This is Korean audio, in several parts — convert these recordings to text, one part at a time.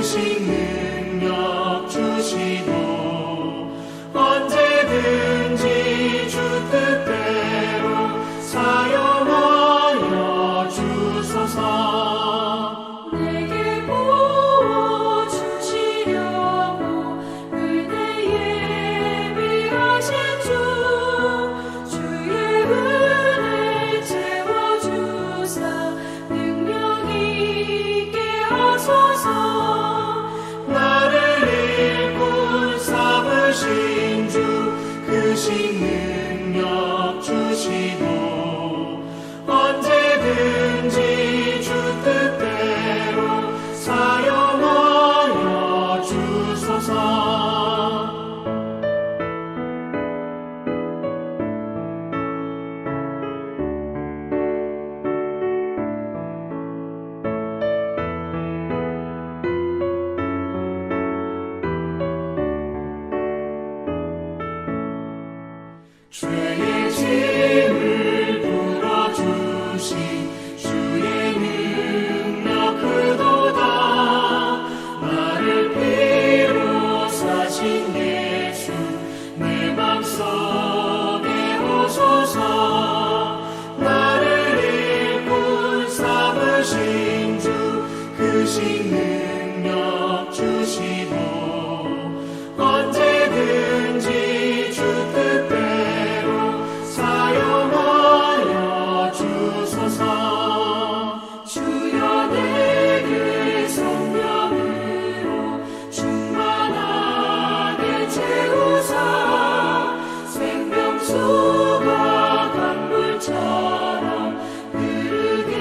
크신 능력 주시고 언제든지 주 뜻대로 사용하여 주소서. 내게 부어주시려고 은혜에 예비하신 주의 은혜 채워주사 능력 있게 하소서. 나를 일꾼 삼으신 주 크신 능력 주시고 언제든지 주 뜻대로 사용하여 주소서. 죄의 짐을 풀어주신 주의 능력 크도다. 나를 피로 사신 예수 내 맘속에 오소서. 나를 일꾼 삼으신 주 크신 능력 주시고 언제든지 주 뜻대로 사용하여 주소서. 주여 내게 성령으로 충만하게 채우사 생명수가 강물처럼 흐르게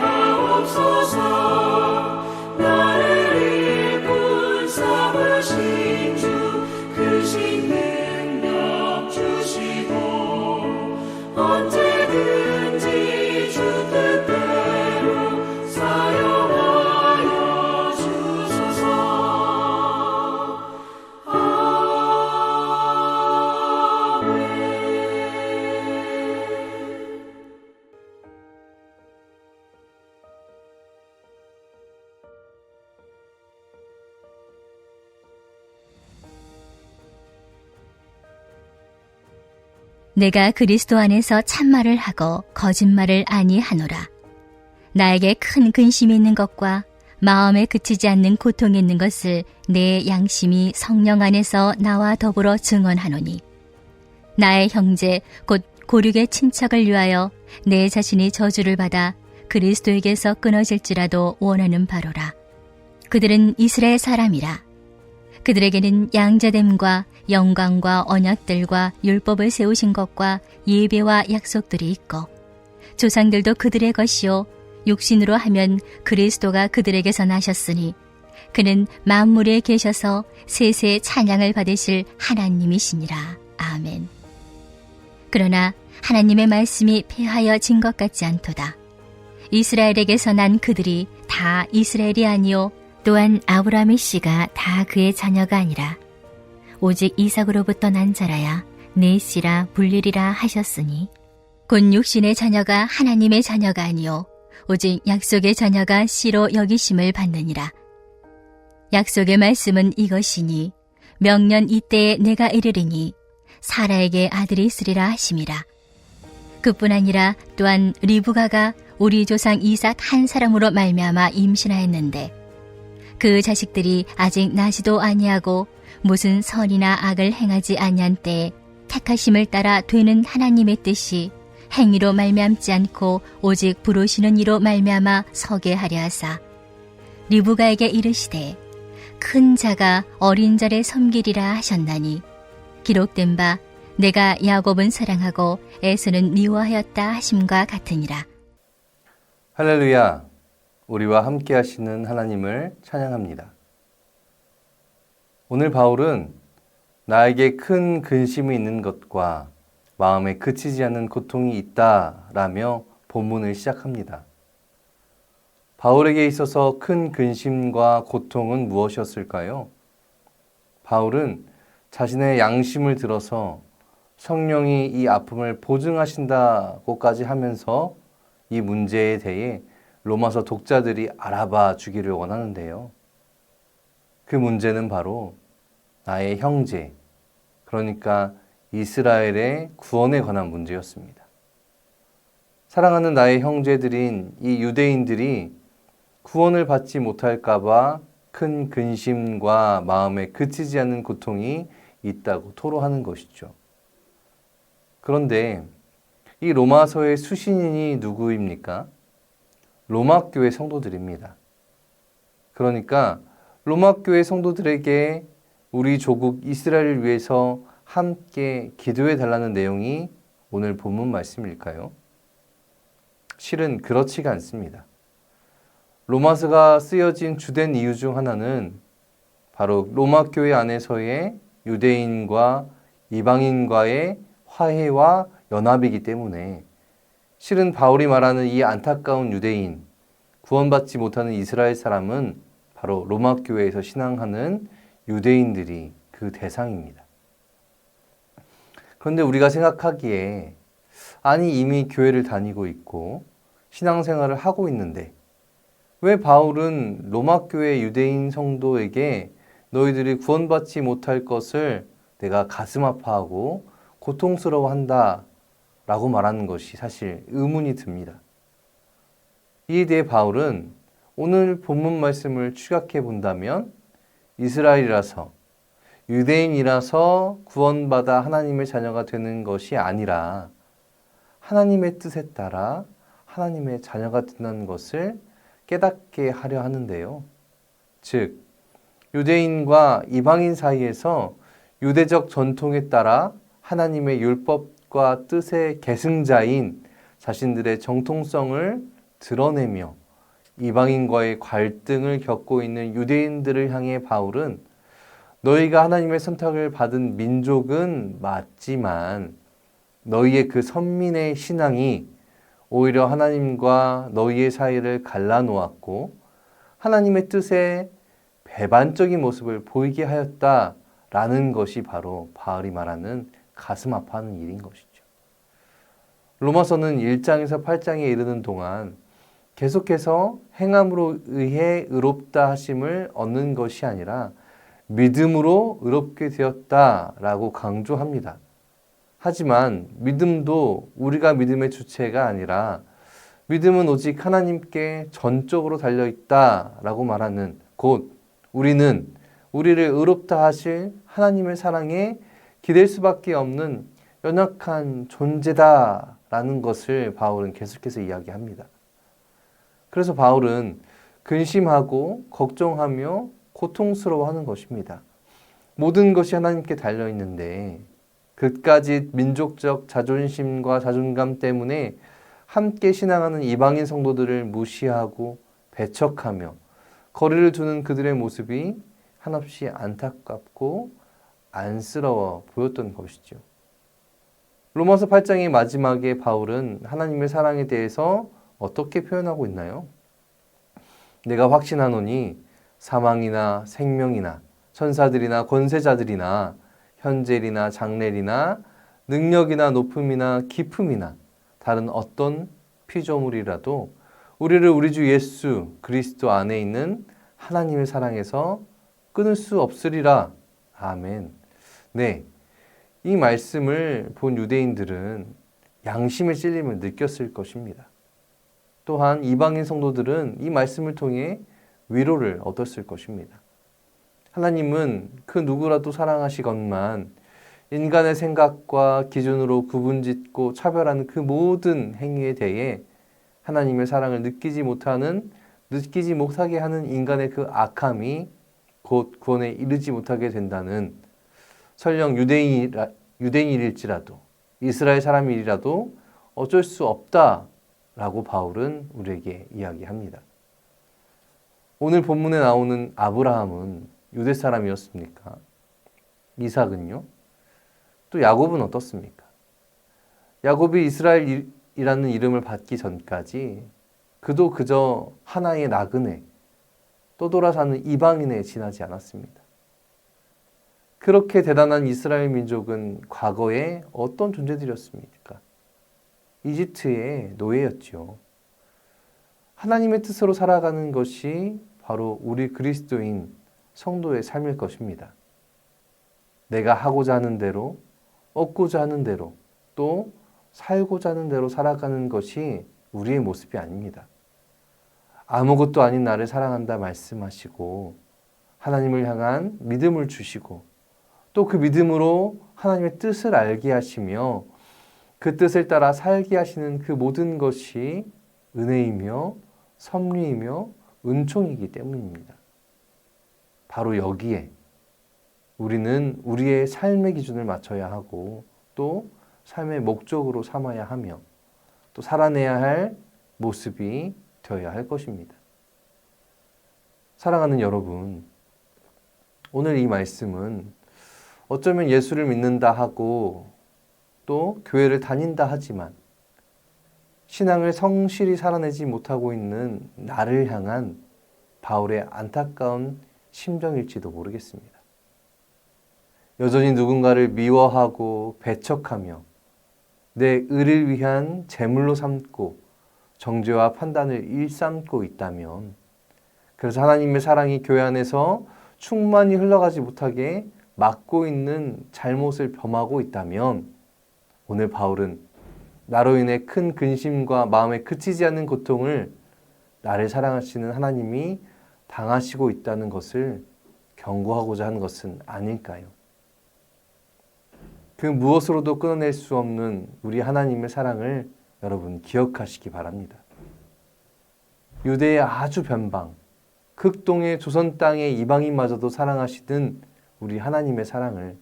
하옵소서. 나를 일꾼 삼으신 주 크신 능력 주시고 언제든지 주 뜻대로 사용하여 주소서. 아멘. 내가 그리스도 안에서 참말을 하고 거짓말을 아니하노라. 나에게 큰 근심이 있는 것과 마음에 그치지 않는 고통이 있는 것을 내 양심이 성령 안에서 나와 더불어 증언하노니 나의 형제 곧 고륙의 친척을 위하여 내 자신이 저주를 받아 그리스도에게서 끊어질지라도 원하는 바로라. 그들은 이스라엘 사람이라. 그들에게는 양자됨과 영광과 언약들과 율법을 세우신 것과 예배와 약속들이 있고 조상들도 그들의 것이요 육신으로 하면 그리스도가 그들에게서 나셨으니 그는 만물에 계셔서 세세 찬양을 받으실 하나님이시니라. 아멘. 그러나 하나님의 말씀이 폐하여 진 것 같지 않도다. 이스라엘에게서 난 그들이 다 이스라엘이 아니요 또한 아브라함의 씨가 다 그의 자녀가 아니라 오직 이삭으로부터 난 자라야 내 씨라 불리리라 하셨으니 곧 육신의 자녀가 하나님의 자녀가 아니요 오직 약속의 자녀가 씨로 여기심을 받느니라. 약속의 말씀은 이것이니 명년 이때에 내가 이르리니 사라에게 아들이 있으리라 하심이라. 그뿐 아니라 또한 리브가가 우리 조상 이삭 한 사람으로 말미암아 임신하였는데 그 자식들이 아직 나지도 아니하고 무슨 선이나 악을 행하지 아니한 때에 택하심을 따라 되는 하나님의 뜻이 행위로 말미암지 않고 오직 부르시는 이로 말미암아 서게 하려 하사 리브가에게 이르시되 큰 자가 어린 자를 섬기리라 하셨나니 기록된 바 내가 야곱은 사랑하고 에서는 미워하였다 하심과 같으니라. 할렐루야. 우리와 함께 하시는 하나님을 찬양합니다. 오늘 바울은 나에게 큰 근심이 있는 것과 마음에 그치지 않는 고통이 있다라며 본문을 시작합니다. 바울에게 있어서 큰 근심과 고통은 무엇이었을까요? 바울은 자신의 양심을 들어서 성령이 이 아픔을 보증하신다고까지 하면서 이 문제에 대해 로마서 독자들이 알아봐 주기를 원하는데요. 그 문제는 바로 나의 형제, 그러니까 이스라엘의 구원에 관한 문제였습니다. 사랑하는 나의 형제들인 이 유대인들이 구원을 받지 못할까봐 큰 근심과 마음에 그치지 않는 고통이 있다고 토로하는 것이죠. 그런데 이 로마서의 수신인이 누구입니까? 로마 교회 성도들입니다. 그러니까 로마 교회 성도들에게 우리 조국 이스라엘을 위해서 함께 기도해 달라는 내용이 오늘 본문 말씀일까요? 실은 그렇지가 않습니다. 로마서가 쓰여진 주된 이유 중 하나는 바로 로마 교회 안에서의 유대인과 이방인과의 화해와 연합이기 때문에 실은 바울이 말하는 이 안타까운 유대인, 구원받지 못하는 이스라엘 사람은 바로 로마 교회에서 신앙하는 유대인들이 그 대상입니다. 그런데 우리가 생각하기에 아니 이미 교회를 다니고 있고 신앙생활을 하고 있는데 왜 바울은 로마 교회 유대인 성도에게 너희들이 구원받지 못할 것을 내가 가슴 아파하고 고통스러워한다 라고 말하는 것이 사실 의문이 듭니다. 이에 대해 바울은 오늘 본문 말씀을 추격해 본다면 이스라엘이라서 유대인이라서 구원받아 하나님의 자녀가 되는 것이 아니라 하나님의 뜻에 따라 하나님의 자녀가 된다는 것을 깨닫게 하려 하는데요. 즉, 유대인과 이방인 사이에서 유대적 전통에 따라 하나님의 율법과 뜻의 계승자인 자신들의 정통성을 드러내며 이방인과의 갈등을 겪고 있는 유대인들을 향해 바울은 너희가 하나님의 선택을 받은 민족은 맞지만 너희의 그 선민의 신앙이 오히려 하나님과 너희의 사이를 갈라놓았고 하나님의 뜻에 배반적인 모습을 보이게 하였다라는 것이 바로 바울이 말하는 가슴 아파하는 일인 것이죠. 로마서는 1장에서 8장에 이르는 동안 계속해서 행함으로 의해 의롭다 하심을 얻는 것이 아니라 믿음으로 의롭게 되었다라고 강조합니다. 하지만 믿음도 우리가 믿음의 주체가 아니라 믿음은 오직 하나님께 전적으로 달려있다라고 말하는 곧 우리는 우리를 의롭다 하실 하나님의 사랑에 기댈 수밖에 없는 연약한 존재다라는 것을 바울은 계속해서 이야기합니다. 그래서 바울은 근심하고 걱정하며 고통스러워하는 것입니다. 모든 것이 하나님께 달려있는데 그까짓 민족적 자존심과 자존감 때문에 함께 신앙하는 이방인 성도들을 무시하고 배척하며 거리를 두는 그들의 모습이 한없이 안타깝고 안쓰러워 보였던 것이죠. 로마서 8장의 마지막에 바울은 하나님의 사랑에 대해서 어떻게 표현하고 있나요? 내가 확신하노니 사망이나 생명이나 천사들이나 권세자들이나 현재리나 장래리나 능력이나 높음이나 깊음이나 다른 어떤 피조물이라도 우리를 우리 주 예수 그리스도 안에 있는 하나님의 사랑에서 끊을 수 없으리라. 아멘. 네, 이 말씀을 본 유대인들은 양심의 찔림을 느꼈을 것입니다. 또한 이방인 성도들은 이 말씀을 통해 위로를 얻었을 것입니다. 하나님은 그 누구라도 사랑하시건만 인간의 생각과 기준으로 구분짓고 차별하는 그 모든 행위에 대해 하나님의 사랑을 느끼지 못하게 하는 인간의 그 악함이 곧 구원에 이르지 못하게 된다는 설령 유대인일지라도 이스라엘 사람이라도 어쩔 수 없다라고 바울은 우리에게 이야기합니다. 오늘 본문에 나오는 아브라함은 유대 사람이었습니까? 이삭은요? 또 야곱은 어떻습니까? 야곱이 이스라엘이라는 이름을 받기 전까지 그도 그저 하나의 나그네, 떠돌아 사는 이방인에 지나지 않았습니다. 그렇게 대단한 이스라엘 민족은 과거에 어떤 존재들이었습니까? 이집트의 노예였죠. 하나님의 뜻으로 살아가는 것이 바로 우리 그리스도인 성도의 삶일 것입니다. 내가 하고자 하는 대로, 얻고자 하는 대로, 또 살고자 하는 대로 살아가는 것이 우리의 모습이 아닙니다. 아무것도 아닌 나를 사랑한다 말씀하시고 하나님을 향한 믿음을 주시고 또 그 믿음으로 하나님의 뜻을 알게 하시며 그 뜻을 따라 살게 하시는 그 모든 것이 은혜이며 섭리이며 은총이기 때문입니다. 바로 여기에 우리는 우리의 삶의 기준을 맞춰야 하고 또 삶의 목적으로 삼아야 하며 또 살아내야 할 모습이 되어야 할 것입니다. 사랑하는 여러분, 오늘 이 말씀은 어쩌면 예수를 믿는다 하고 또 교회를 다닌다 하지만 신앙을 성실히 살아내지 못하고 있는 나를 향한 바울의 안타까운 심정일지도 모르겠습니다. 여전히 누군가를 미워하고 배척하며 내 의를 위한 제물로 삼고 정죄와 판단을 일삼고 있다면, 그래서 하나님의 사랑이 교회 안에서 충만히 흘러가지 못하게 막고 있는 잘못을 범하고 있다면, 오늘 바울은 나로 인해 큰 근심과 마음에 그치지 않는 고통을 나를 사랑하시는 하나님이 당하시고 있다는 것을 경고하고자 하는 것은 아닐까요? 그 무엇으로도 끊어낼 수 없는 우리 하나님의 사랑을 여러분 기억하시기 바랍니다. 유대의 아주 변방, 극동의 조선 땅의 이방인마저도 사랑하시던 우리 하나님의 사랑을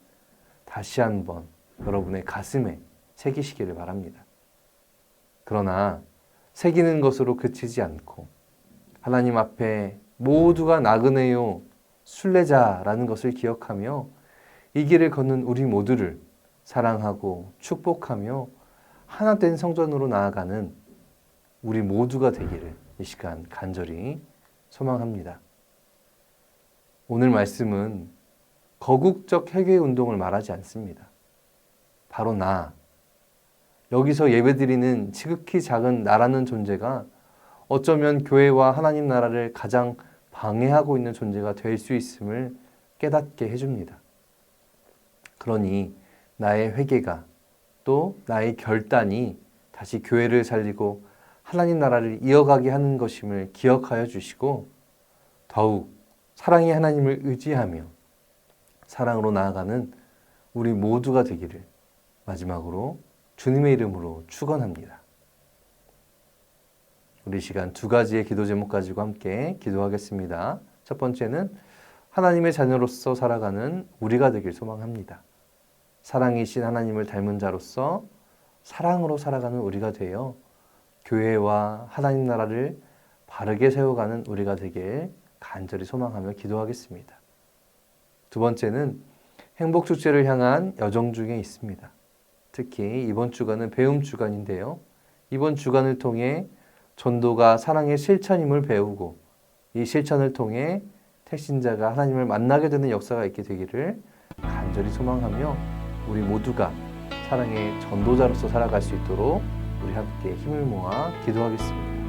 다시 한번 여러분의 가슴에 새기시기를 바랍니다. 그러나 새기는 것으로 그치지 않고 하나님 앞에 모두가 나그네요 순례자라는 것을 기억하며 이 길을 걷는 우리 모두를 사랑하고 축복하며 하나 된 성전으로 나아가는 우리 모두가 되기를 이 시간 간절히 소망합니다. 오늘 말씀은 거국적 회개 운동을 말하지 않습니다. 바로 여기서 예배드리는 지극히 작은 나라는 존재가 어쩌면 교회와 하나님 나라를 가장 방해하고 있는 존재가 될 수 있음을 깨닫게 해줍니다. 그러니 나의 회개가 또 나의 결단이 다시 교회를 살리고 하나님 나라를 이어가게 하는 것임을 기억하여 주시고 더욱 사랑의 하나님을 의지하며 사랑으로 나아가는 우리 모두가 되기를 마지막으로 주님의 이름으로 축원합니다. 우리 시간 두 가지의 기도 제목 가지고 함께 기도하겠습니다. 첫 번째는 하나님의 자녀로서 살아가는 우리가 되길 소망합니다. 사랑이신 하나님을 닮은 자로서 사랑으로 살아가는 우리가 되어 교회와 하나님 나라를 바르게 세워가는 우리가 되길 간절히 소망하며 기도하겠습니다. 두 번째는 행복 축제를 향한 여정 중에 있습니다. 특히 이번 주간은 배움 주간인데요. 이번 주간을 통해 전도가 사랑의 실천임을 배우고 이 실천을 통해 택신자가 하나님을 만나게 되는 역사가 있게 되기를 간절히 소망하며 우리 모두가 사랑의 전도자로서 살아갈 수 있도록 우리 함께 힘을 모아 기도하겠습니다.